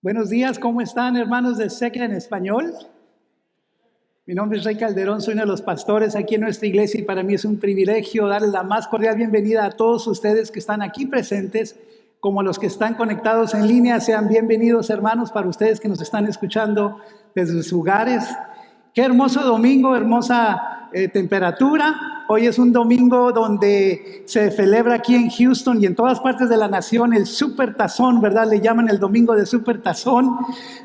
Buenos días, ¿cómo están, hermanos de SECRA en español? Mi nombre es Rey Calderón, soy uno de los pastores aquí en nuestra iglesia y para mí es un privilegio darles la más cordial bienvenida a todos ustedes que están aquí presentes, como a los que están conectados en línea. Sean bienvenidos, hermanos, para ustedes que nos están escuchando desde sus hogares. Qué hermoso domingo, hermosa temperatura. Hoy es un domingo donde se celebra aquí en Houston y en todas partes de la nación el Super Tazón, ¿verdad? Le llaman el domingo de Super Tazón.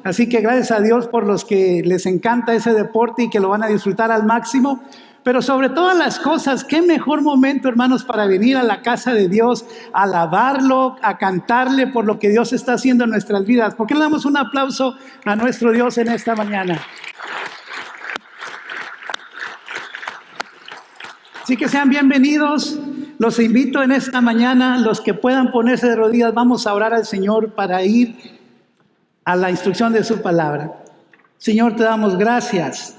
Así que gracias a Dios por los que les encanta ese deporte y que lo van a disfrutar al máximo. Pero sobre todas las cosas, qué mejor momento, hermanos, para venir a la casa de Dios, a alabarlo, a cantarle por lo que Dios está haciendo en nuestras vidas. ¿Por qué le damos un aplauso a nuestro Dios en esta mañana? Así que sean bienvenidos. Los invito en esta mañana, los que puedan ponerse de rodillas, vamos a orar al Señor para ir a la instrucción de su palabra. Señor, te damos gracias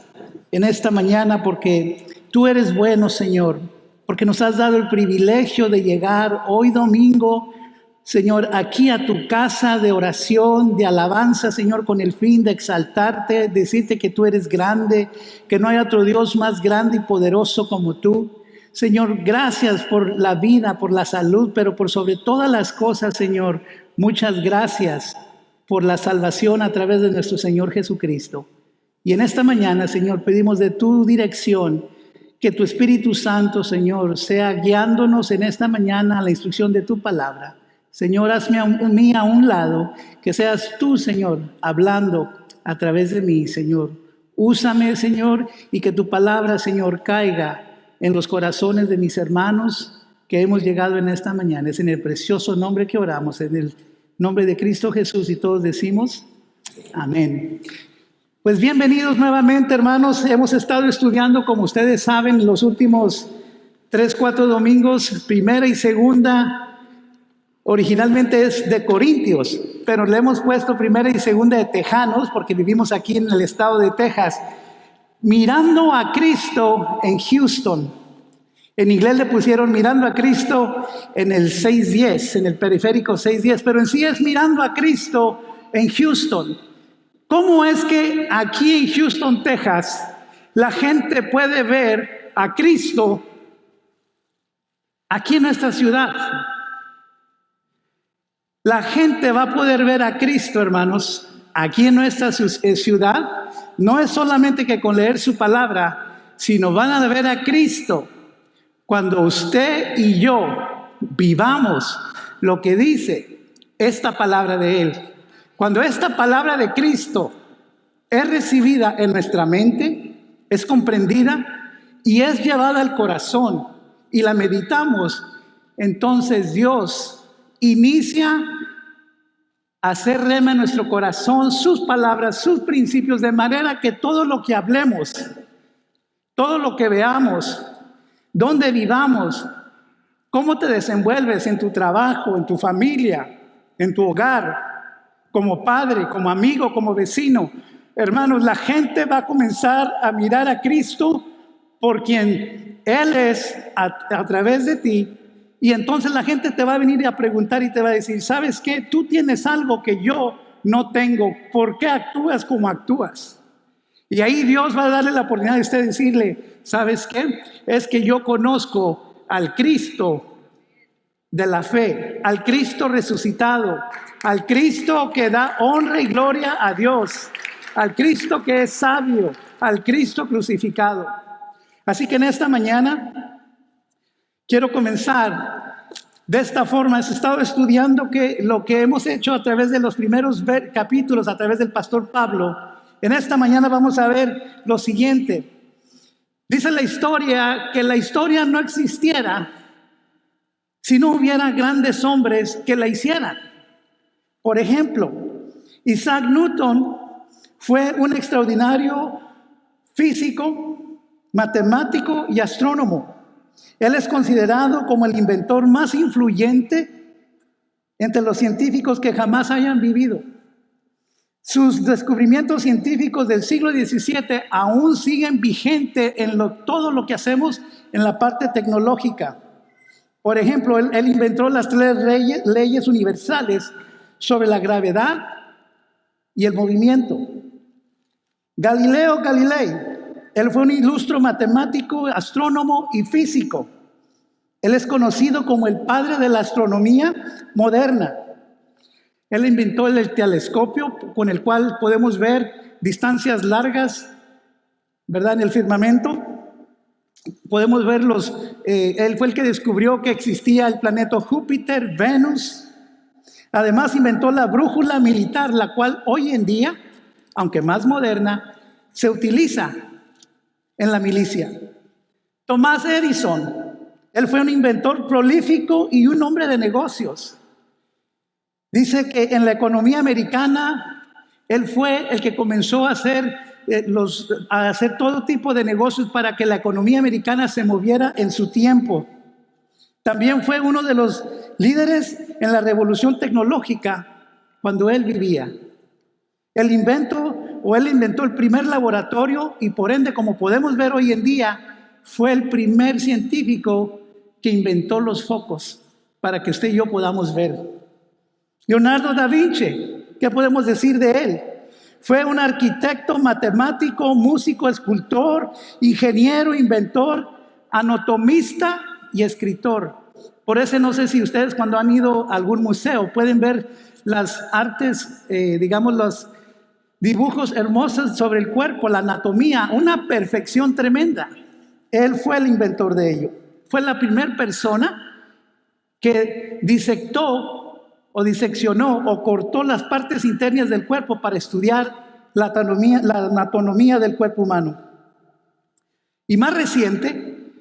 en esta mañana porque tú eres bueno, Señor, porque nos has dado el privilegio de llegar hoy domingo, Señor, aquí a tu casa de oración, de alabanza, Señor, con el fin de exaltarte, decirte que tú eres grande, que no hay otro Dios más grande y poderoso como tú. Señor, gracias por la vida, por la salud, pero por sobre todas las cosas, Señor, muchas gracias por la salvación a través de nuestro Señor Jesucristo. Y en esta mañana, Señor, pedimos de tu dirección, que tu Espíritu Santo, Señor, sea guiándonos en esta mañana a la instrucción de tu palabra. Señor, hazme a mí a un lado, que seas tú, Señor, hablando a través de mí, Señor. Úsame, Señor, y que tu palabra, Señor, caiga en los corazones de mis hermanos que hemos llegado en esta mañana. Es en el precioso nombre que oramos, en el nombre de Cristo Jesús, y todos decimos amén. Pues bienvenidos nuevamente, hermanos. Hemos estado estudiando, como ustedes saben, los últimos 3-4 domingos, primera y segunda. Originalmente es de Corintios, pero le hemos puesto primera y segunda de Tejanos, porque vivimos aquí en el estado de Texas. Mirando a Cristo en Houston. En inglés le pusieron mirando a Cristo en el 610, en el periférico 610, pero en sí es mirando a Cristo en Houston. ¿Cómo es que aquí en Houston, Texas, la gente puede ver a Cristo aquí en nuestra ciudad? La gente va a poder ver a Cristo, hermanos, aquí en nuestra ciudad. No es solamente que con leer su palabra, sino van a ver a Cristo cuando usted y yo vivamos lo que dice esta palabra de Él. Cuando esta palabra de Cristo es recibida en nuestra mente, es comprendida y es llevada al corazón y la meditamos, entonces Dios inicia a hacer rema en nuestro corazón sus palabras, sus principios, de manera que todo lo que hablemos, todo lo que veamos, dónde vivamos, cómo te desenvuelves en tu trabajo, en tu familia, en tu hogar, como padre, como amigo, como vecino. Hermanos, la gente va a comenzar a mirar a Cristo por quien Él es a través de ti. Y entonces la gente te va a venir a preguntar y te va a decir, ¿sabes qué? Tú tienes algo que yo no tengo. ¿Por qué actúas como actúas? Y ahí Dios va a darle la oportunidad de usted decirle, ¿sabes qué? Es que yo conozco al Cristo de la fe, al Cristo resucitado, al Cristo que da honra y gloria a Dios, al Cristo que es sabio, al Cristo crucificado. Así que en esta mañana quiero comenzar de esta forma. He estado estudiando lo que hemos hecho a través de los primeros capítulos, a través del pastor Pablo. En esta mañana vamos a ver lo siguiente. Dice la historia que la historia no existiera si no hubiera grandes hombres que la hicieran. Por ejemplo, Isaac Newton fue un extraordinario físico, matemático y astrónomo. Él es considerado como el inventor más influyente entre los científicos que jamás hayan vivido. Sus descubrimientos científicos del siglo XVII aún siguen vigentes en todo lo que hacemos en la parte tecnológica. Por ejemplo, él inventó las 3 leyes universales sobre la gravedad, y el movimiento. Galileo Galilei, él fue un ilustre matemático, astrónomo y físico. Él es conocido como el padre de la astronomía moderna. Él inventó el telescopio con el cual podemos ver distancias largas, ¿verdad?, en el firmamento. Podemos ver él fue el que descubrió que existía el planeta Júpiter, Venus. Además inventó la brújula militar, la cual hoy en día, aunque más moderna, se utiliza en la milicia. Thomas Edison, él fue un inventor prolífico y un hombre de negocios. Dice que en la economía americana, él fue el que comenzó a hacer todo tipo de negocios para que la economía americana se moviera en su tiempo. También fue uno de los líderes en la revolución tecnológica cuando él vivía. Él inventó el primer laboratorio y por ende, como podemos ver hoy en día, fue el primer científico que inventó los focos para que usted y yo podamos ver. Leonardo da Vinci, ¿qué podemos decir de él? Fue un arquitecto, matemático, músico, escultor, ingeniero, inventor, anatomista y escritor. Por eso no sé si ustedes cuando han ido a algún museo pueden ver las artes, los dibujos hermosos sobre el cuerpo, la anatomía, una perfección tremenda. Él fue el inventor de ello. Fue la primera persona que diseccionó o cortó las partes internas del cuerpo para estudiar la anatomía del cuerpo humano. Y más reciente,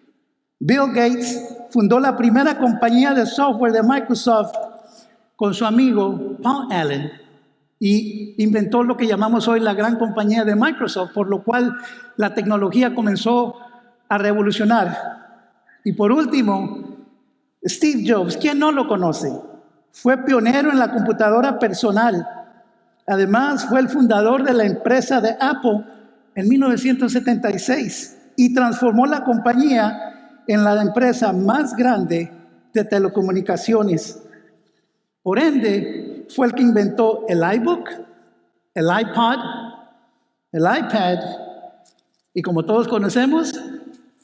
Bill Gates fundó la primera compañía de software de Microsoft con su amigo Paul Allen y inventó lo que llamamos hoy la gran compañía de Microsoft, por lo cual la tecnología comenzó a revolucionar. Y por último, Steve Jobs, ¿quién no lo conoce? Fue pionero en la computadora personal. Además, fue el fundador de la empresa de Apple en 1976 y transformó la compañía en la empresa más grande de telecomunicaciones. Por ende, fue el que inventó el iBook, el iPod, el iPad y, como todos conocemos,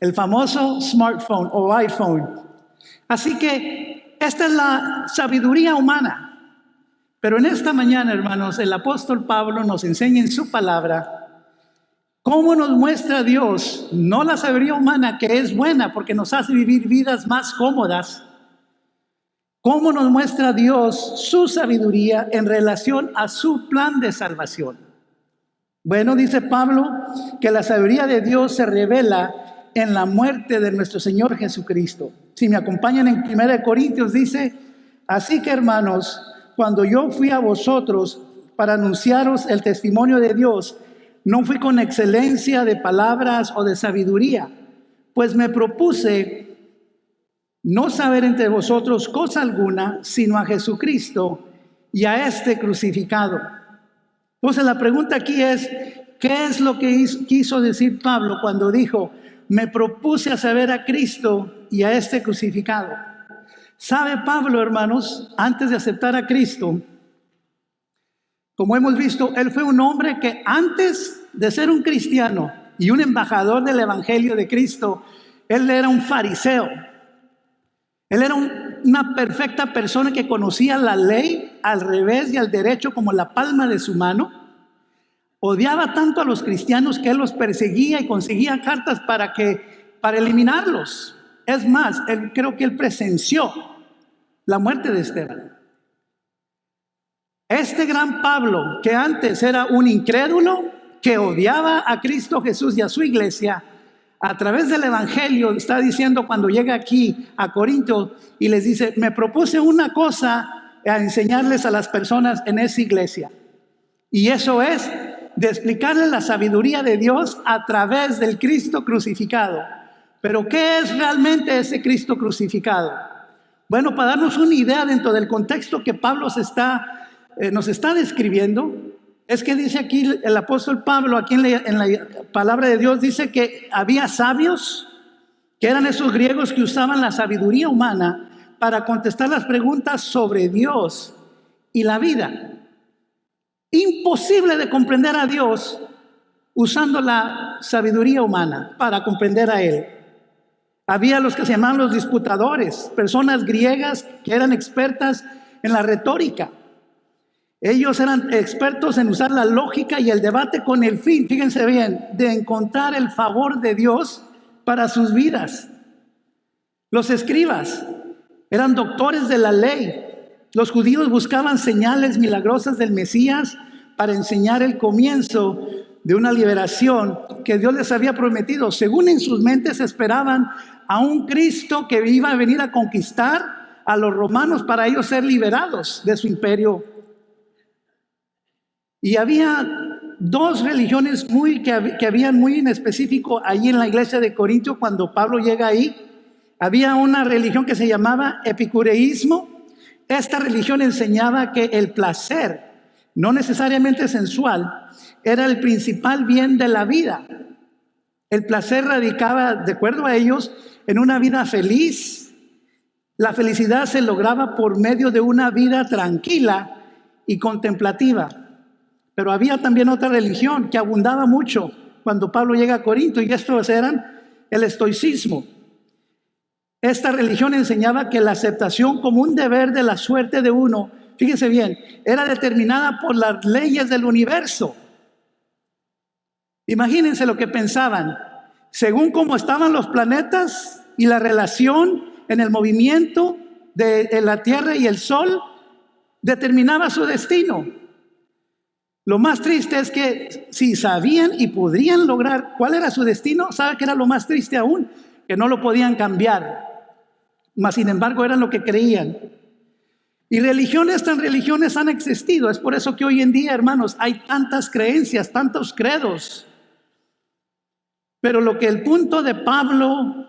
el famoso smartphone o iPhone. Así que esta es la sabiduría humana. Pero en esta mañana, hermanos, el apóstol Pablo nos enseña en su palabra cómo nos muestra Dios, no la sabiduría humana que es buena porque nos hace vivir vidas más cómodas, cómo nos muestra Dios su sabiduría en relación a su plan de salvación. Bueno, dice Pablo que la sabiduría de Dios se revela en la muerte de nuestro Señor Jesucristo. Si me acompañan en 1 Corintios dice, así que hermanos, cuando yo fui a vosotros para anunciaros el testimonio de Dios, no fui con excelencia de palabras o de sabiduría, pues me propuse no saber entre vosotros cosa alguna, sino a Jesucristo y a este crucificado. Entonces la pregunta aquí es, ¿qué es lo que quiso decir Pablo cuando dijo, me propuse a saber a Cristo y a este crucificado? ¿Sabe Pablo, hermanos, antes de aceptar a Cristo, como hemos visto, él fue un hombre que antes de ser un cristiano y un embajador del Evangelio de Cristo, él era un fariseo. Él era una perfecta persona que conocía la ley al revés y al derecho como la palma de su mano. Odiaba tanto a los cristianos que él los perseguía y conseguía cartas para eliminarlos. Es más, creo que él presenció la muerte de Esteban. Este gran Pablo, que antes era un incrédulo, que odiaba a Cristo Jesús y a su iglesia, a través del Evangelio está diciendo cuando llega aquí a Corinto y les dice, me propuse una cosa a enseñarles a las personas en esa iglesia. Y eso es de explicarles la sabiduría de Dios a través del Cristo crucificado. Pero ¿qué es realmente ese Cristo crucificado? Bueno, para darnos una idea dentro del contexto que Pablo nos está describiendo, es que dice aquí el apóstol Pablo, aquí en la palabra de Dios, dice que había sabios, que eran esos griegos que usaban la sabiduría humana para contestar las preguntas sobre Dios y la vida. imposible de comprender a Dios usando la sabiduría humana para comprender a Él. Había los que se llamaban los disputadores, personas griegas que eran expertas en la retórica. Ellos eran expertos en usar la lógica y el debate con el fin, fíjense bien, de encontrar el favor de Dios para sus vidas. Los escribas eran doctores de la ley. Los judíos buscaban señales milagrosas del Mesías para enseñar el comienzo de una liberación que Dios les había prometido. Según en sus mentes esperaban a un Cristo que iba a venir a conquistar a los romanos para ellos ser liberados de su imperio. Y había dos religiones que habían muy en específico allí en la iglesia de Corinto cuando Pablo llega ahí. Había una religión que se llamaba epicureísmo. Esta religión enseñaba que el placer, no necesariamente sensual, era el principal bien de la vida. El placer radicaba, de acuerdo a ellos, en una vida feliz. La felicidad se lograba por medio de una vida tranquila y contemplativa. Pero había también otra religión que abundaba mucho cuando Pablo llega a Corinto, y estos eran el estoicismo. Esta religión enseñaba que la aceptación como un deber de la suerte de uno, fíjense bien, era determinada por las leyes del universo. Imagínense lo que pensaban. Según cómo estaban los planetas y la relación en el movimiento de la Tierra y el Sol, determinaba su destino. Lo más triste es que si sabían y podrían lograr cuál era su destino, ¿sabe qué era lo más triste aún? Que no lo podían cambiar. Mas sin embargo eran lo que creían. Y religiones tan religiones han existido. Es por eso que hoy en día, hermanos, hay tantas creencias, tantos credos. Pero lo que el punto de Pablo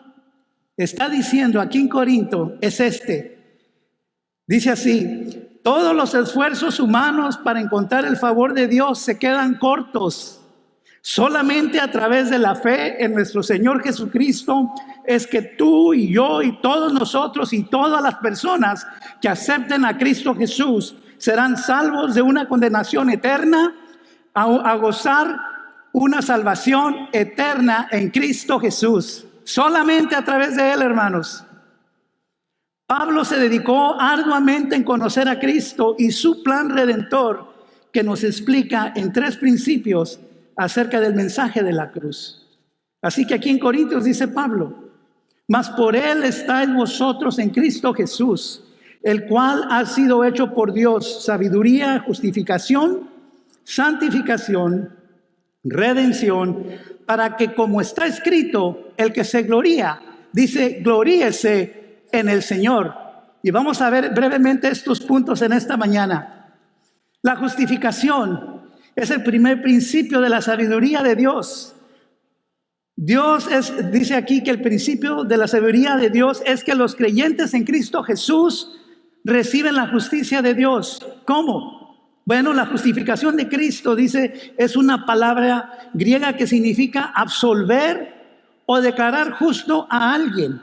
está diciendo aquí en Corinto es este. Dice así: todos los esfuerzos humanos para encontrar el favor de Dios se quedan cortos. Solamente a través de la fe en nuestro Señor Jesucristo es que tú y yo y todos nosotros y todas las personas que acepten a Cristo Jesús serán salvos de una condenación eterna a gozar una salvación eterna en Cristo Jesús. Solamente a través de Él, hermanos. Pablo se dedicó arduamente en conocer a Cristo y su plan redentor, que nos explica en 3 principios acerca del mensaje de la cruz. Así que aquí en Corintios dice Pablo: mas por Él estáis vosotros en Cristo Jesús, el cual ha sido hecho por Dios sabiduría, justificación, santificación, redención, para que, como está escrito, el que se gloría, dice, gloríese en el Señor. Y vamos a ver brevemente estos puntos en esta mañana. La justificación es el primer principio de la sabiduría de Dios. Dice aquí que el principio de la sabiduría de Dios es que los creyentes en Cristo Jesús reciben la justicia de Dios. ¿Cómo? Bueno, la justificación de Cristo, dice, es una palabra griega que significa absolver o declarar justo a alguien.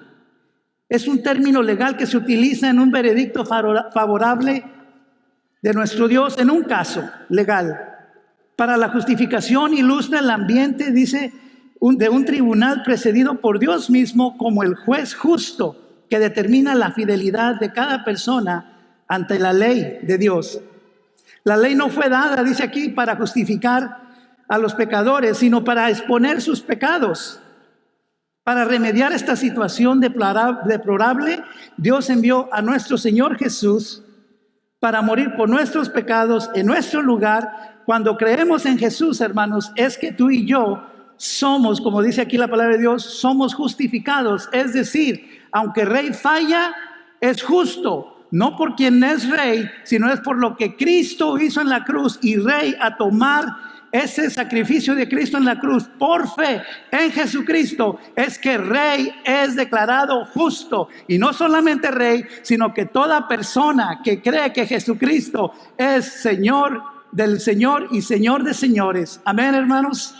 Es un término legal que se utiliza en un veredicto favorable de nuestro Dios en un caso legal. Para la justificación ilustra el ambiente, dice, de un tribunal precedido por Dios mismo como el juez justo que determina la fidelidad de cada persona ante la ley de Dios. La ley no fue dada, dice aquí, para justificar a los pecadores, sino para exponer sus pecados. Para remediar esta situación deplorable, Dios envió a nuestro Señor Jesús para morir por nuestros pecados en nuestro lugar. Cuando creemos en Jesús, hermanos, es que tú y yo somos, como dice aquí la palabra de Dios, somos justificados. Es decir, aunque rey falla, es justo, no por quien es rey, sino es por lo que Cristo hizo en la cruz, y rey a tomar ese sacrificio de Cristo en la cruz por fe en Jesucristo, es que rey es declarado justo. Y no solamente rey, sino que toda persona que cree que Jesucristo es Señor del Señor y Señor de señores. Amén, hermanos.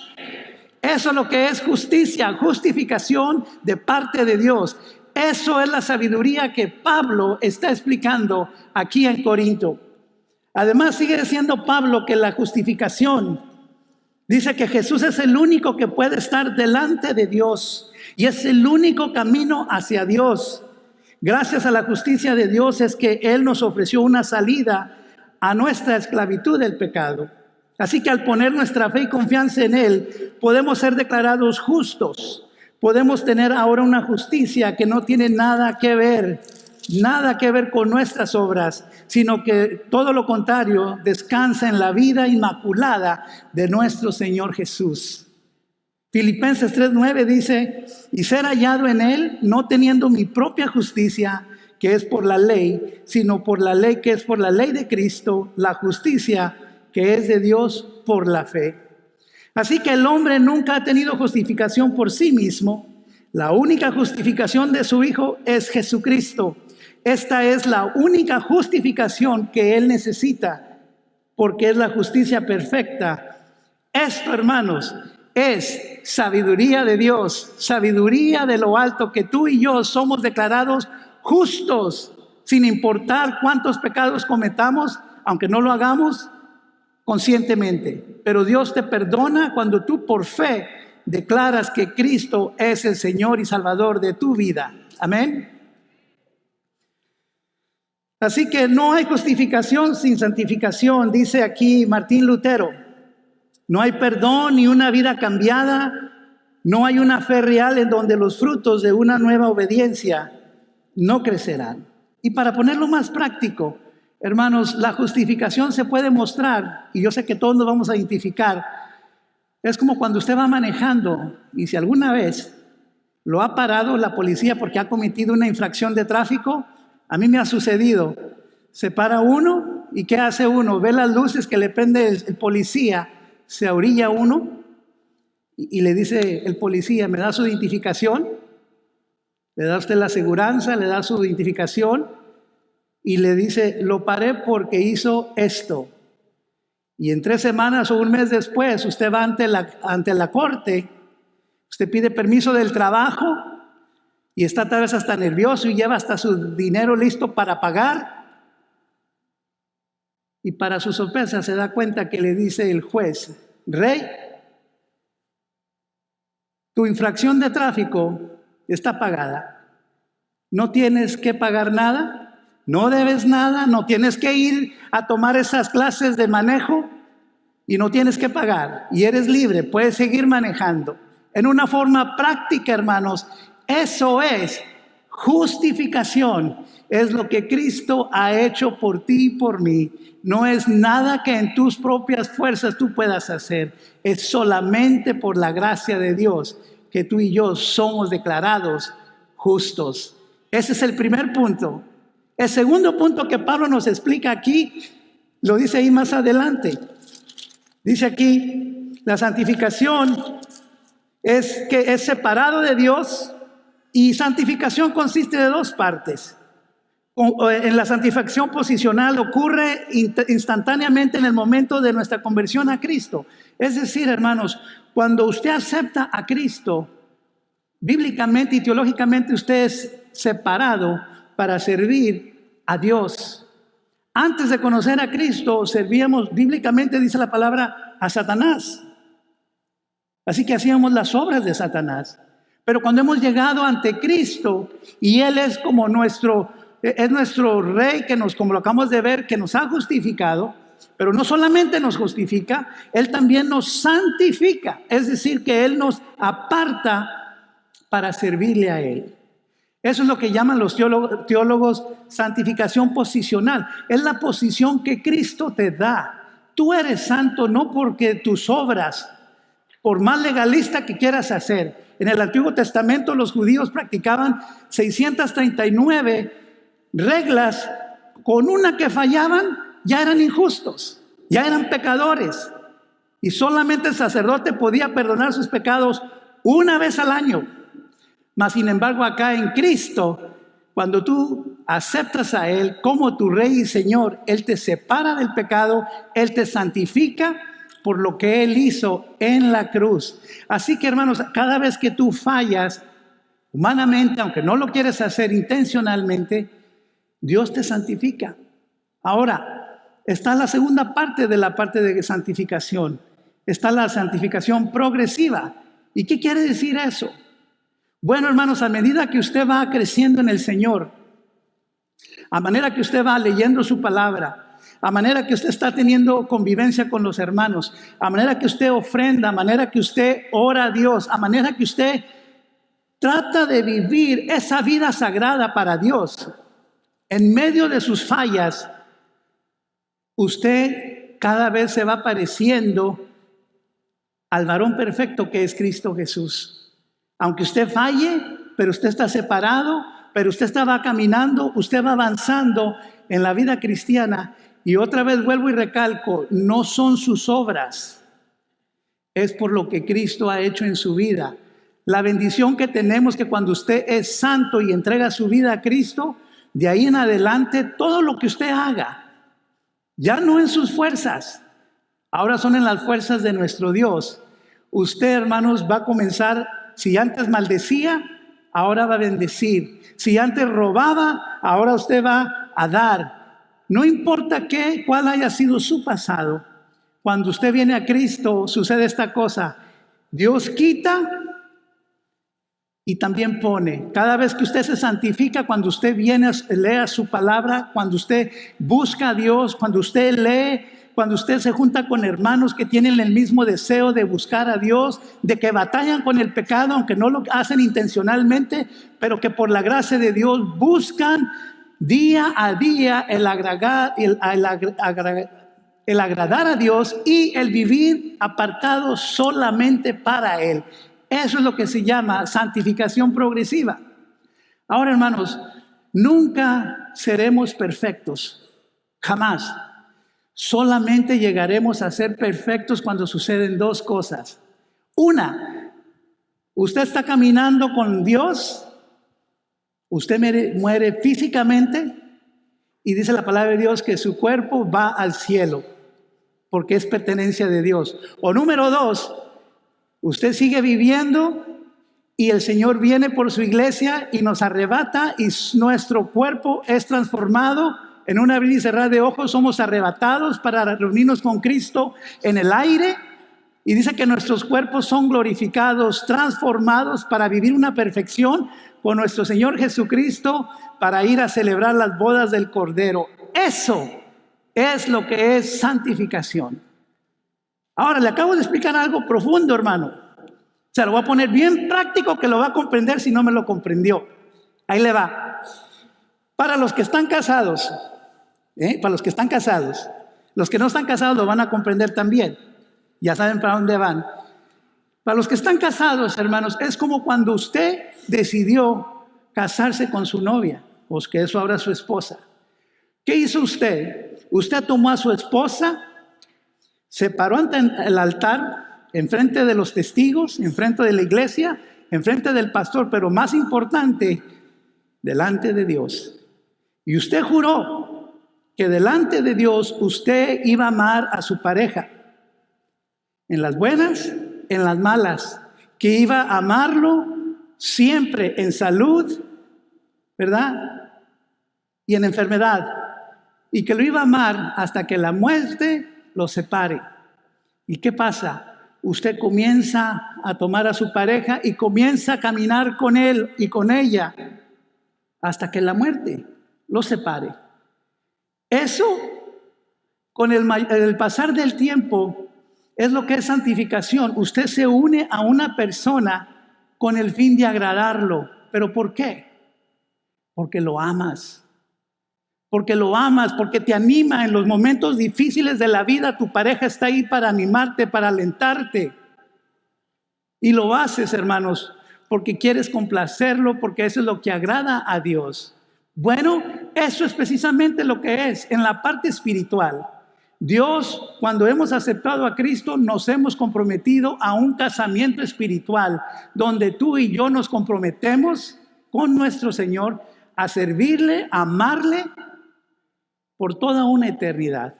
Eso es lo que es justicia, justificación de parte de Dios. Eso es la sabiduría que Pablo está explicando aquí en Corinto. Además, sigue diciendo Pablo que la justificación, dice que Jesús es el único que puede estar delante de Dios y es el único camino hacia Dios. Gracias a la justicia de Dios es que Él nos ofreció una salida a nuestra esclavitud del pecado. Así que al poner nuestra fe y confianza en Él, podemos ser declarados justos. Podemos tener ahora una justicia que no tiene nada que ver con nuestras obras, sino que todo lo contrario, descansa en la vida inmaculada de nuestro Señor Jesús. Filipenses 3:9 dice, y ser hallado en Él, no teniendo mi propia justicia, que es por la ley, sino por la ley que es por la ley de Cristo, la justicia que es de Dios por la fe. Así que el hombre nunca ha tenido justificación por sí mismo. La única justificación de su Hijo es Jesucristo. Esta es la única justificación que Él necesita, porque es la justicia perfecta. Esto, hermanos, es sabiduría de Dios, sabiduría de lo alto, que tú y yo somos declarados justos, sin importar cuántos pecados cometamos, aunque no lo hagamos conscientemente. Pero Dios te perdona cuando tú por fe declaras que Cristo es el Señor y Salvador de tu vida. Amén. Así que no hay justificación sin santificación, dice aquí Martín Lutero. No hay perdón ni una vida cambiada, no hay una fe real en donde los frutos de una nueva obediencia no crecerán. Y para ponerlo más práctico, hermanos, la justificación se puede mostrar, y yo sé que todos nos vamos a identificar. Es como cuando usted va manejando y si alguna vez lo ha parado la policía porque ha cometido una infracción de tráfico. A mí me ha sucedido. Se para uno y ¿qué hace uno? Ve las luces que le prende el policía, se orilla uno y le dice el policía, ¿me da su identificación? Le da usted la aseguranza, le da su identificación y le dice, lo paré porque hizo esto. Y en 3 semanas o un mes después, usted va ante la corte, usted pide permiso del trabajo y está tal vez hasta nervioso y lleva hasta su dinero listo para pagar. Y para su sorpresa se da cuenta que le dice el juez, Rey, tu infracción de tráfico está pagada. No tienes que pagar nada, no debes nada, no tienes que ir a tomar esas clases de manejo y no tienes que pagar. Y eres libre, puedes seguir manejando. En una forma práctica, hermanos, eso es justificación. Es lo que Cristo ha hecho por ti y por mí. No es nada que en tus propias fuerzas tú puedas hacer. Es solamente por la gracia de Dios que tú y yo somos declarados justos. Ese es el primer punto. El segundo punto que Pablo nos explica aquí, lo dice ahí más adelante. Dice aquí, la santificación es que es separado de Dios. Y santificación consiste de 2 partes. En la santificación posicional ocurre instantáneamente en el momento de nuestra conversión a Cristo. Es decir, hermanos, cuando usted acepta a Cristo, bíblicamente y teológicamente usted es separado para servir a Dios. Antes de conocer a Cristo, servíamos, bíblicamente dice la palabra, a Satanás. Así que hacíamos las obras de Satanás. Pero cuando hemos llegado ante Cristo y Él es como nuestro Rey, como lo acabamos de ver, que nos ha justificado, pero no solamente nos justifica, Él también nos santifica. Es decir, que Él nos aparta para servirle a Él. Eso es lo que llaman los teólogos santificación posicional. Es la posición que Cristo te da. Tú eres santo no porque tus obras, por más legalista que quieras hacer. En el Antiguo Testamento los judíos practicaban 639 reglas. Con una que fallaban ya eran injustos, ya eran pecadores. Y solamente el sacerdote podía perdonar sus pecados una vez al año. Mas sin embargo acá en Cristo, cuando tú aceptas a Él como tu Rey y Señor, Él te separa del pecado, Él te santifica por lo que Él hizo en la cruz. Así que, hermanos, cada vez que tú fallas humanamente, aunque no lo quieres hacer intencionalmente, Dios te santifica. Ahora, está la segunda parte de la parte de santificación. Está la santificación progresiva. ¿Y qué quiere decir eso? Bueno, hermanos, a medida que usted va creciendo en el Señor, a manera que usted va leyendo su palabra, a manera que usted está teniendo convivencia con los hermanos, a manera que usted ofrenda, a manera que usted ora a Dios, a manera que usted trata de vivir esa vida sagrada para Dios, en medio de sus fallas, usted cada vez se va pareciendo al varón perfecto que es Cristo Jesús. Aunque usted falle, pero usted está separado, pero usted va caminando, usted va avanzando en la vida cristiana. Y otra vez vuelvo y recalco, no son sus obras, es por lo que Cristo ha hecho en su vida. La bendición que tenemos que cuando usted es santo y entrega su vida a Cristo, de ahí en adelante todo lo que usted haga, ya no en sus fuerzas, ahora son en las fuerzas de nuestro Dios. Usted, hermanos, va a comenzar, si antes maldecía, ahora va a bendecir. Si antes robaba, ahora usted va a dar. No importa cuál haya sido su pasado. Cuando usted viene a Cristo, sucede esta cosa. Dios quita y también pone. Cada vez que usted se santifica, cuando usted viene, lea su palabra, cuando usted busca a Dios, cuando usted lee, cuando usted se junta con hermanos que tienen el mismo deseo de buscar a Dios, de que batallan con el pecado, aunque no lo hacen intencionalmente, pero que por la gracia de Dios buscan día a día el agradar a Dios y el vivir apartado solamente para Él. Eso es lo que se llama santificación progresiva. Ahora, hermanos, nunca seremos perfectos, jamás. Solamente llegaremos a ser perfectos cuando suceden dos cosas. Una, usted está caminando con Dios, usted muere físicamente y dice la palabra de Dios que su cuerpo va al cielo porque es pertenencia de Dios. O número dos, usted sigue viviendo y el Señor viene por su iglesia y nos arrebata y nuestro cuerpo es transformado. En un abrir y cerrar de ojos somos arrebatados para reunirnos con Cristo en el aire. Y dice que nuestros cuerpos son glorificados, transformados para vivir una perfección con nuestro Señor Jesucristo para ir a celebrar las bodas del Cordero. Eso es lo que es santificación. Ahora, le acabo de explicar algo profundo, hermano. Se lo voy a poner bien práctico que lo va a comprender si no me lo comprendió. Ahí le va. Para los que están casados, para los que están casados, los que no están casados lo van a comprender también. Ya saben para dónde van. Para los que están casados, hermanos, es como cuando usted decidió casarse con su novia, o que es ahora su esposa. ¿Qué hizo usted? Usted tomó a su esposa, se paró ante el altar, enfrente de los testigos, enfrente de la iglesia, enfrente del pastor, pero más importante, delante de Dios. Y usted juró que delante de Dios usted iba a amar a su pareja, en las buenas, en las malas, que iba a amarlo siempre en salud, ¿verdad? Y en enfermedad, y que lo iba a amar hasta que la muerte lo separe. ¿Y qué pasa? Usted comienza a tomar a su pareja y comienza a caminar con él y con ella hasta que la muerte lo separe. Eso, con el pasar del tiempo, es lo que es santificación. Usted se une a una persona con el fin de agradarlo. ¿Pero por qué? Porque lo amas. Porque lo amas, porque te anima en los momentos difíciles de la vida. Tu pareja está ahí para animarte, para alentarte. Y lo haces, hermanos, porque quieres complacerlo, porque eso es lo que agrada a Dios. Bueno, eso es precisamente lo que es en la parte espiritual. Dios, cuando hemos aceptado a Cristo, nos hemos comprometido a un casamiento espiritual, donde tú y yo nos comprometemos con nuestro Señor a servirle, a amarle por toda una eternidad.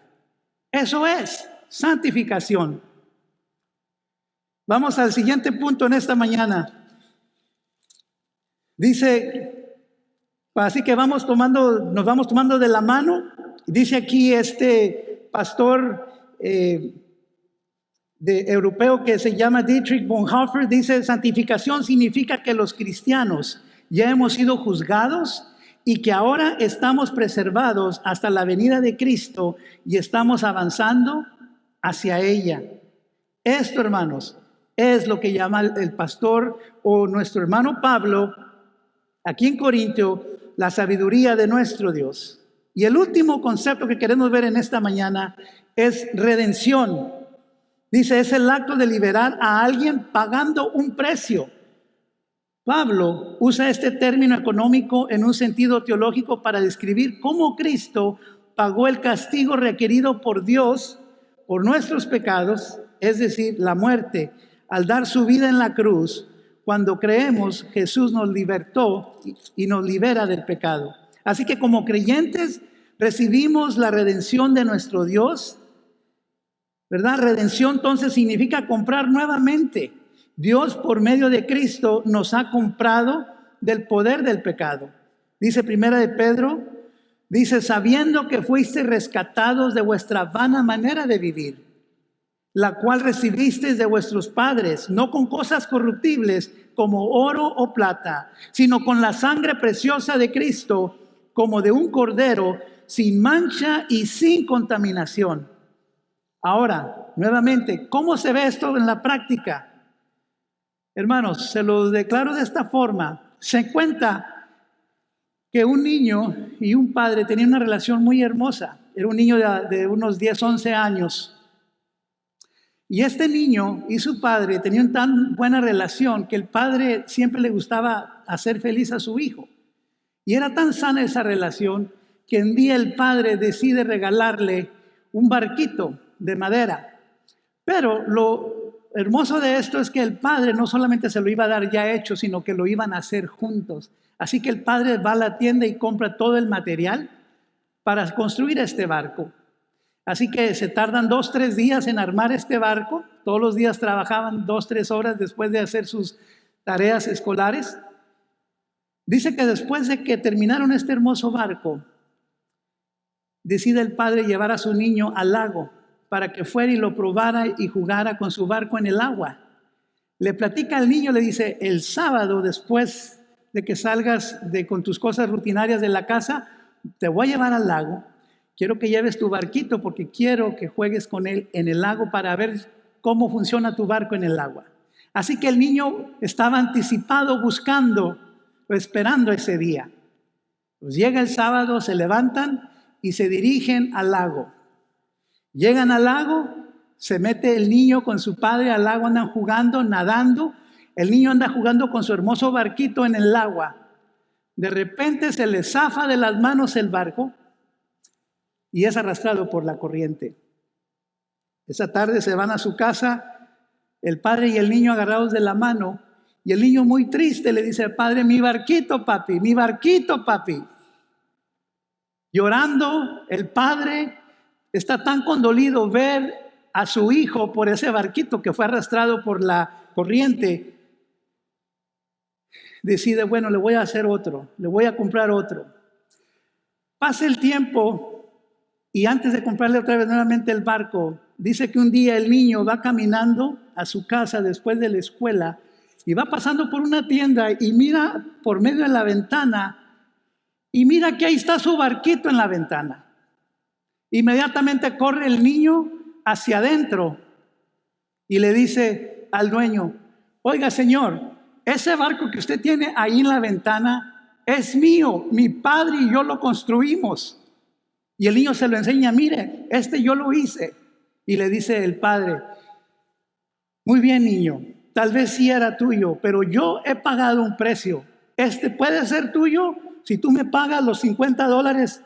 Eso es santificación. Vamos al siguiente punto en esta mañana. Dice, así que nos vamos tomando de la mano. Dice aquí pastor europeo que se llama Dietrich Bonhoeffer, dice: santificación significa que los cristianos ya hemos sido juzgados y que ahora estamos preservados hasta la venida de Cristo y estamos avanzando hacia ella. Esto, hermanos, es lo que llama el pastor o nuestro hermano Pablo aquí en Corintio, la sabiduría de nuestro Dios. Y el último concepto que queremos ver en esta mañana es redención. Dice, es el acto de liberar a alguien pagando un precio. Pablo usa este término económico en un sentido teológico para describir cómo Cristo pagó el castigo requerido por Dios por nuestros pecados, es decir, la muerte, al dar su vida en la cruz. Cuando creemos, Jesús nos libertó y nos libera del pecado. Así que como creyentes recibimos la redención de nuestro Dios, ¿verdad? Redención entonces significa comprar nuevamente. Dios por medio de Cristo nos ha comprado del poder del pecado. Dice Primera de Pedro, dice, sabiendo que fuisteis rescatados de vuestra vana manera de vivir, la cual recibisteis de vuestros padres, no con cosas corruptibles como oro o plata, sino con la sangre preciosa de Cristo, como de un cordero, sin mancha y sin contaminación. Ahora, nuevamente, ¿cómo se ve esto en la práctica? Hermanos, se lo declaro de esta forma. Se cuenta que un niño y un padre tenían una relación muy hermosa. Era un niño de unos 10, 11 años. Y este niño y su padre tenían tan buena relación que el padre siempre le gustaba hacer feliz a su hijo. Y era tan sana esa relación que un día el padre decide regalarle un barquito de madera. Pero lo hermoso de esto es que el padre no solamente se lo iba a dar ya hecho, sino que lo iban a hacer juntos. Así que el padre va a la tienda y compra todo el material para construir este barco. Así que se tardan 2, 3 días en armar este barco. Todos los días trabajaban 2, 3 horas después de hacer sus tareas escolares. Dice que después de que terminaron este hermoso barco, decide el padre llevar a su niño al lago para que fuera y lo probara y jugara con su barco en el agua. Le platica al niño, le dice, el sábado después de que salgas con tus cosas rutinarias de la casa, te voy a llevar al lago. Quiero que lleves tu barquito porque quiero que juegues con él en el lago para ver cómo funciona tu barco en el agua. Así que el niño estaba anticipado buscando o esperando ese día. Pues llega el sábado, se levantan y se dirigen al lago. Llegan al lago, se mete el niño con su padre al lago, andan jugando, nadando. El niño anda jugando con su hermoso barquito en el agua. De repente se le zafa de las manos el barco y es arrastrado por la corriente. Esa tarde se van a su casa, el padre y el niño agarrados de la mano, y el niño muy triste le dice al padre, mi barquito, papi, mi barquito, papi. Llorando, el padre está tan condolido ver a su hijo por ese barquito que fue arrastrado por la corriente. Decide, bueno, le voy a hacer otro, le voy a comprar otro. Pasa el tiempo y antes de comprarle otra vez nuevamente el barco, dice que un día el niño va caminando a su casa después de la escuela y va pasando por una tienda y mira por medio de la ventana y mira que ahí está su barquito en la ventana. Inmediatamente corre el niño hacia adentro y le dice al dueño, oiga señor, ese barco que usted tiene ahí en la ventana es mío, mi padre y yo lo construimos. Y el niño se lo enseña, mire, yo lo hice. Y le dice el padre, muy bien niño, tal vez sí era tuyo, pero yo he pagado un precio. Puede ser tuyo si tú me pagas los $50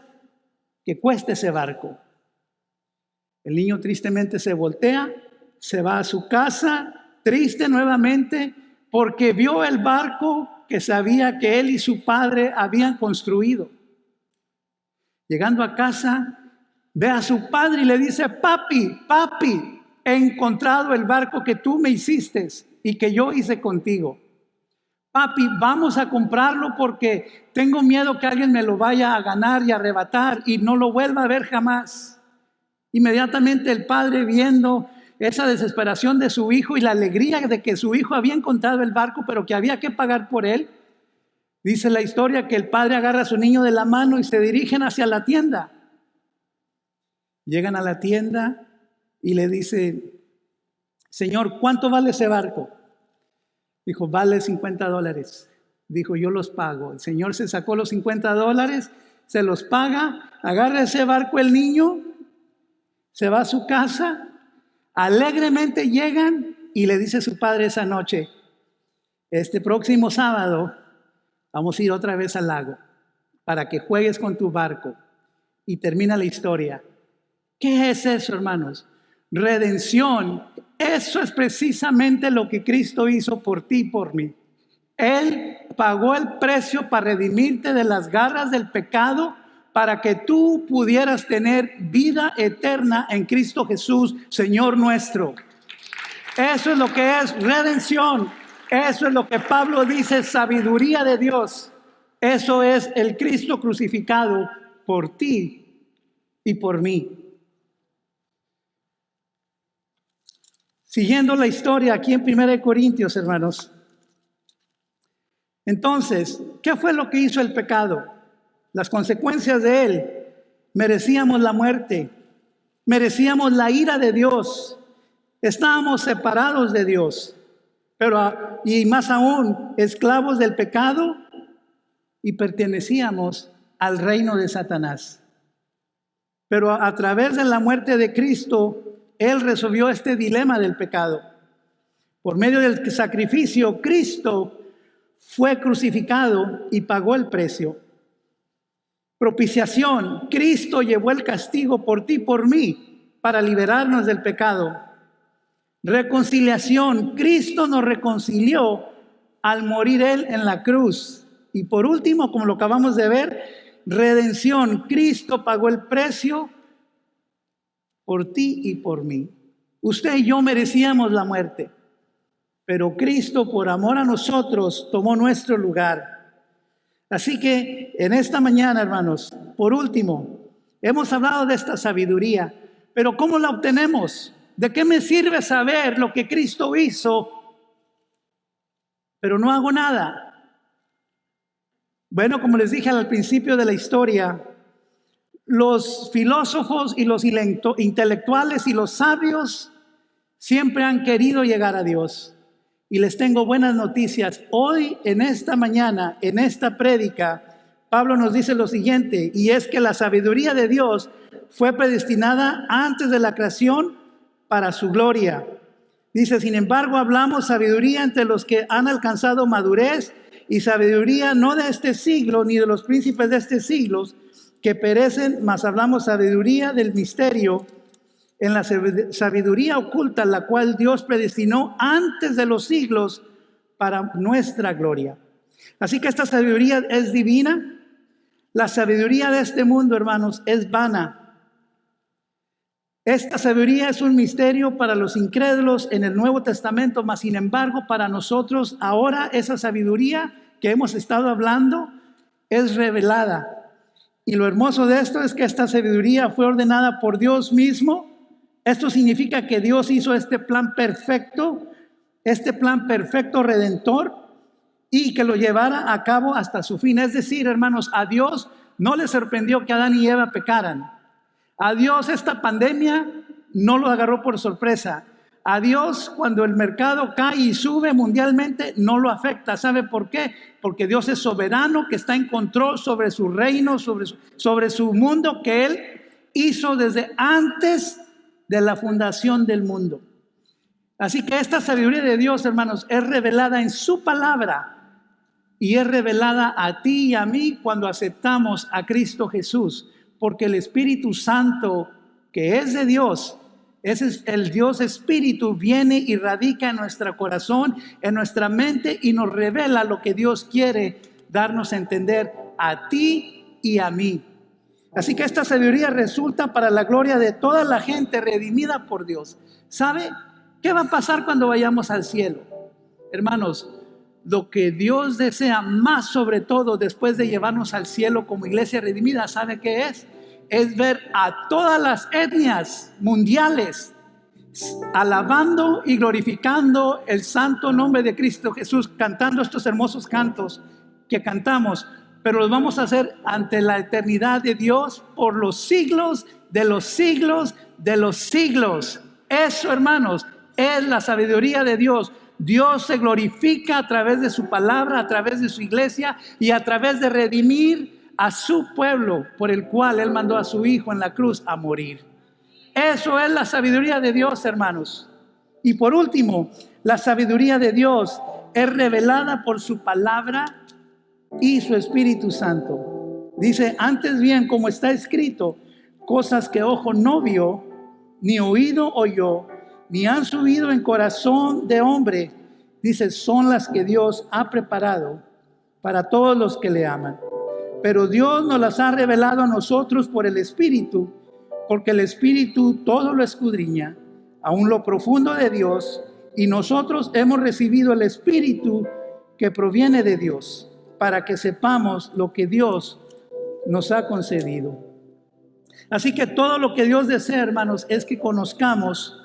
que cueste ese barco. El niño tristemente se voltea, se va a su casa, triste nuevamente, porque vio el barco que sabía que él y su padre habían construido. Llegando a casa, ve a su padre y le dice, papi, papi, he encontrado el barco que tú me hiciste y que yo hice contigo. Papi, vamos a comprarlo porque tengo miedo que alguien me lo vaya a ganar y arrebatar y no lo vuelva a ver jamás. Inmediatamente el padre, viendo esa desesperación de su hijo y la alegría de que su hijo había encontrado el barco, pero que había que pagar por él, dice la historia que el padre agarra a su niño de la mano y se dirigen hacia la tienda. Llegan a la tienda y le dice: Señor, ¿cuánto vale ese barco? Dijo: vale $50. Dijo: yo los pago. El señor se sacó los $50, se los paga, agarra ese barco el niño, se va a su casa, alegremente llegan y le dice a su padre esa noche: este próximo sábado vamos a ir otra vez al lago para que juegues con tu barco. Y termina la historia. ¿Qué es eso, hermanos? Redención. Eso es precisamente lo que Cristo hizo por ti y por mí. Él pagó el precio para redimirte de las garras del pecado, para que tú pudieras tener vida eterna en Cristo Jesús, Señor nuestro. Eso es lo que es redención. Eso es lo que Pablo dice, sabiduría de Dios. Eso es el Cristo crucificado por ti y por mí. Siguiendo la historia aquí en 1 Corintios, hermanos. Entonces, ¿qué fue lo que hizo el pecado? Las consecuencias de él. Merecíamos la muerte, merecíamos la ira de Dios, estábamos separados de Dios, y más aún, esclavos del pecado, y pertenecíamos al reino de Satanás. Pero a través de la muerte de Cristo, Él resolvió este dilema del pecado. Por medio del sacrificio, Cristo fue crucificado y pagó el precio. Propiciación, Cristo llevó el castigo por ti y por mí para liberarnos del pecado. Reconciliación, Cristo nos reconcilió al morir Él en la cruz. Y por último, como lo acabamos de ver, redención, Cristo pagó el precio por ti y por mí. Usted y yo merecíamos la muerte, pero Cristo, por amor a nosotros, tomó nuestro lugar. Así que en esta mañana, hermanos, por último, hemos hablado de esta sabiduría, pero ¿cómo la obtenemos? ¿De qué me sirve saber lo que Cristo hizo, pero no hago nada? Bueno, como les dije al principio de la historia, los filósofos y los intelectuales y los sabios siempre han querido llegar a Dios. Y les tengo buenas noticias. Hoy, en esta mañana, en esta prédica, Pablo nos dice lo siguiente, y es que la sabiduría de Dios fue predestinada antes de la creación para su gloria. Dice: sin embargo, hablamos sabiduría entre los que han alcanzado madurez, y sabiduría no de este siglo, ni de los príncipes de este siglo, que perecen, mas hablamos sabiduría del misterio, en la sabiduría oculta, la cual Dios predestinó antes de los siglos para nuestra gloria. Así que esta sabiduría es divina. La sabiduría de este mundo, hermanos, es vana. Esta sabiduría es un misterio para los incrédulos en el Nuevo Testamento, mas sin embargo para nosotros ahora esa sabiduría que hemos estado hablando es revelada. Y lo hermoso de esto es que esta sabiduría fue ordenada por Dios mismo. Esto significa que Dios hizo este plan perfecto redentor, y que lo llevara a cabo hasta su fin. Es decir, hermanos, a Dios no le sorprendió que Adán y Eva pecaran. A Dios esta pandemia no lo agarró por sorpresa. A Dios, cuando el mercado cae y sube mundialmente, no lo afecta. ¿Sabe por qué? Porque Dios es soberano, que está en control sobre su reino, sobre su mundo que Él hizo desde antes de la fundación del mundo. Así que esta sabiduría de Dios, hermanos, es revelada en su palabra y es revelada a ti y a mí cuando aceptamos a Cristo Jesús, porque el Espíritu Santo, que es de Dios, ese es el Dios Espíritu, viene y radica en nuestro corazón, en nuestra mente, y nos revela lo que Dios quiere darnos a entender a ti y a mí. Así que esta sabiduría resulta para la gloria de toda la gente redimida por Dios. ¿Sabe qué va a pasar cuando vayamos al cielo? Hermanos, lo que Dios desea más sobre todo después de llevarnos al cielo como iglesia redimida, ¿sabe qué es? es ver a todas las etnias mundiales alabando y glorificando el santo nombre de Cristo Jesús, cantando estos hermosos cantos que cantamos, pero los vamos a hacer ante la eternidad de Dios por los siglos de los siglos de los siglos. Eso, hermanos, es la sabiduría de Dios. Dios se glorifica a través de su palabra, a través de su iglesia y a través de redimir a su pueblo, por el cual Él mandó a su Hijo en la cruz a morir. Eso es la sabiduría de Dios, hermanos. Y por último, la sabiduría de Dios es revelada por su palabra y su Espíritu Santo. Dice, antes bien, como está escrito, cosas que ojo no vio, ni oído oyó, ni han subido en corazón de hombre, dice, son las que Dios ha preparado para todos los que le aman. Pero Dios nos las ha revelado a nosotros por el Espíritu, porque el Espíritu todo lo escudriña, aún lo profundo de Dios, y nosotros hemos recibido el Espíritu que proviene de Dios, para que sepamos lo que Dios nos ha concedido. Así que todo lo que Dios desea, hermanos, es que conozcamos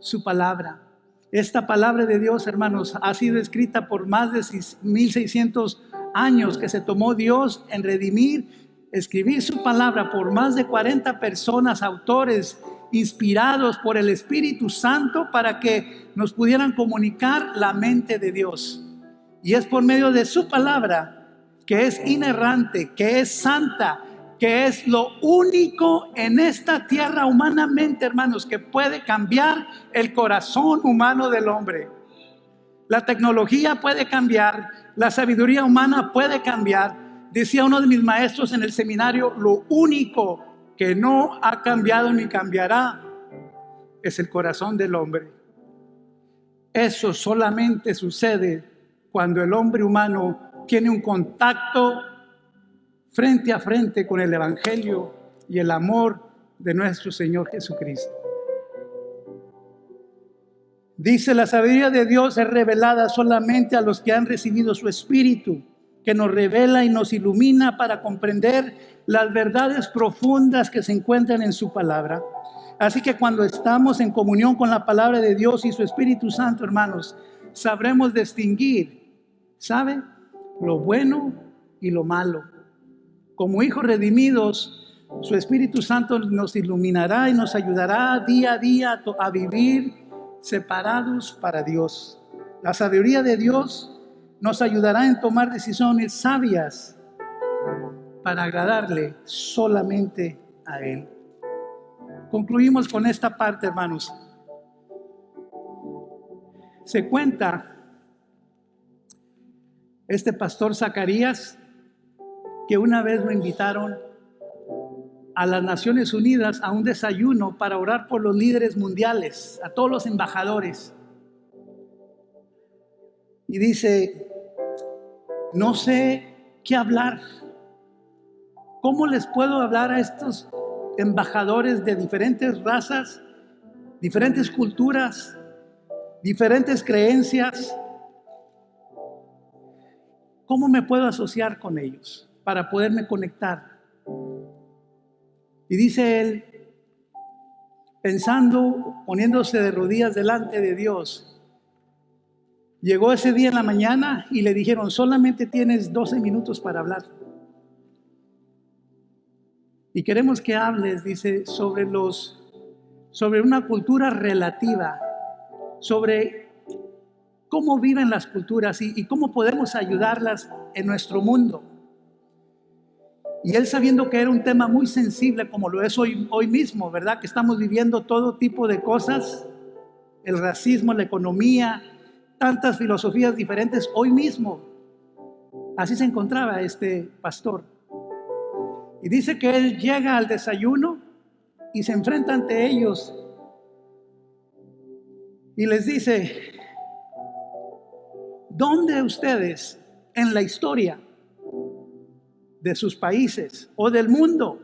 su palabra. Esta palabra de Dios, hermanos, ha sido escrita por más de 1600 años que se tomó Dios en redimir, escribir su palabra por más de 40 personas, autores inspirados por el Espíritu Santo para que nos pudieran comunicar la mente de Dios. Y es por medio de su palabra, que es inerrante, que es santa, que es lo único en esta tierra humanamente, hermanos, que puede cambiar el corazón humano del hombre. La tecnología puede cambiar, la sabiduría humana puede cambiar. Decía uno de mis maestros en el seminario, lo único que no ha cambiado ni cambiará es el corazón del hombre. Eso solamente sucede cuando el hombre humano tiene un contacto frente a frente con el Evangelio y el amor de nuestro Señor Jesucristo. Dice, la sabiduría de Dios es revelada solamente a los que han recibido su Espíritu, que nos revela y nos ilumina para comprender las verdades profundas que se encuentran en su palabra. Así que cuando estamos en comunión con la palabra de Dios y su Espíritu Santo, hermanos, sabremos distinguir, ¿sabe?, lo bueno y lo malo. Como hijos redimidos, su Espíritu Santo nos iluminará y nos ayudará día a día a vivir separados para Dios. La sabiduría de Dios nos ayudará en tomar decisiones sabias para agradarle solamente a Él. Concluimos con esta parte, hermanos. Se cuenta, este pastor Zacarías, que una vez lo invitaron a las Naciones Unidas a un desayuno para orar por los líderes mundiales, a todos los embajadores. Y dice, no sé qué hablar. ¿Cómo les puedo hablar a estos embajadores de diferentes razas, diferentes culturas, diferentes creencias? ¿Cómo me puedo asociar con ellos para poderme conectar? Y dice él, pensando, poniéndose de rodillas delante de Dios, llegó ese día en la mañana y le dijeron, solamente tienes 12 minutos para hablar. Y queremos que hables, dice, sobre una cultura relativa, sobre cómo viven las culturas y cómo podemos ayudarlas en nuestro mundo. Y él, sabiendo que era un tema muy sensible, como lo es hoy mismo, ¿verdad? Que estamos viviendo todo tipo de cosas, el racismo, la economía, tantas filosofías diferentes, hoy mismo. Así se encontraba este pastor. Y dice que él llega al desayuno y se enfrenta ante ellos y les dice, ¿dónde ustedes en la historia de sus países o del mundo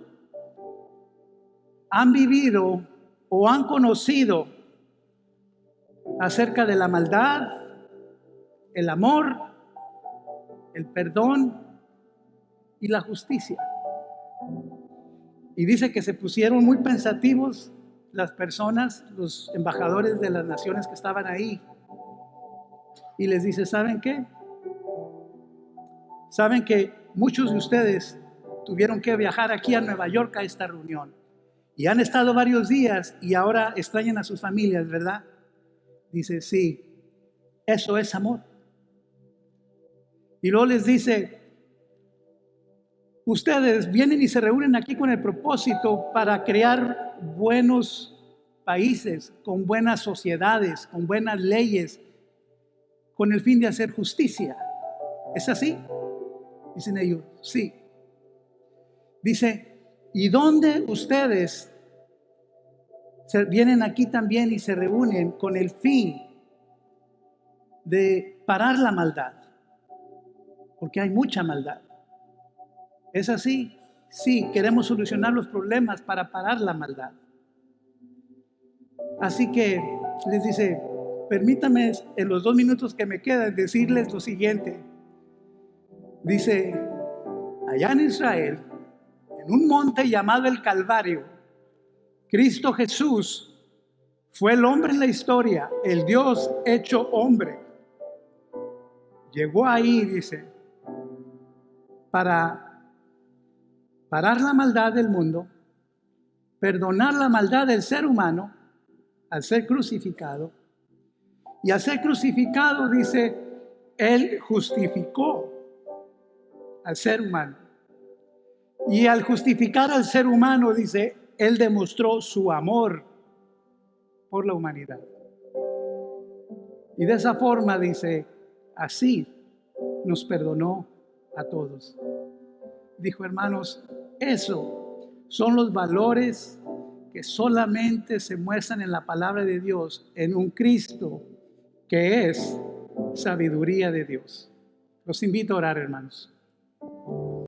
han vivido o han conocido acerca de la maldad, el amor, el perdón y la justicia? Y dice que se pusieron muy pensativos las personas, los embajadores de las naciones que estaban ahí. Y les dice, ¿saben qué? Saben que muchos de ustedes tuvieron que viajar aquí a Nueva York a esta reunión. Y han estado varios días y ahora extrañan a sus familias, ¿verdad? Dice, sí, eso es amor. Y luego les dice, ustedes vienen y se reúnen aquí con el propósito para crear buenos países, con buenas sociedades, con buenas leyes, con el fin de hacer justicia. ¿Es así? Dicen ellos, sí. Dice, ¿y dónde ustedes vienen aquí también y se reúnen con el fin de parar la maldad? Porque hay mucha maldad. ¿Es así? Sí, queremos solucionar los problemas para parar la maldad. Así que les dice, permítame en los 2 minutos que me quedan decirles lo siguiente. Dice, allá en Israel, en un monte llamado el Calvario, Cristo Jesús fue el hombre en la historia, el Dios hecho hombre. Llegó ahí, dice, para parar la maldad del mundo, perdonar la maldad del ser humano al ser crucificado. Y al ser crucificado, dice, Él justificó al ser humano. Y al justificar al ser humano, dice, Él demostró su amor por la humanidad. Y de esa forma, dice, así nos perdonó a todos. Dijo, hermanos, eso son los valores que solamente se muestran en la palabra de Dios, en un Cristo que es sabiduría de Dios. Los invito a orar, hermanos.